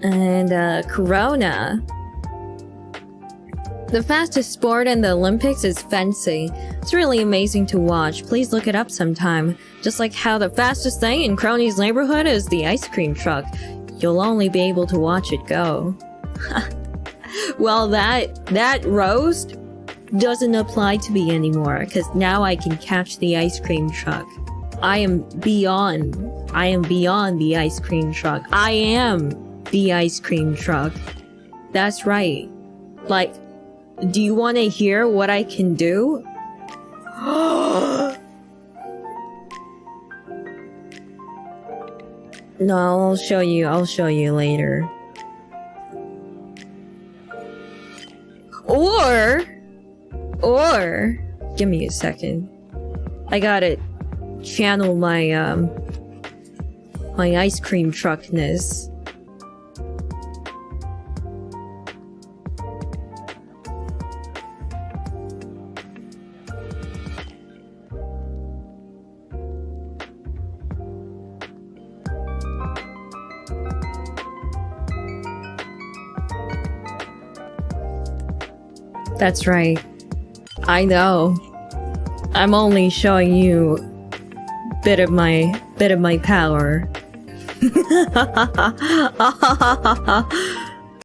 And Corona. The fastest sport in the Olympics is fencing. It's really amazing to watch. Please look it up sometime. Just like how the fastest thing in Kronii's neighborhood is the ice cream truck. You'll only be able to watch it go. Well, that roast doesn't apply to me anymore, because now I can catch the ice cream truck. I am beyond the ice cream truck. I am the ice cream truck. That's right. Like, do you want to hear what I can do? No, I'll show you later. Or, give me a second. I gotta channel my, my ice cream truckness. That's right. I know. I'm only showing you bit of my power.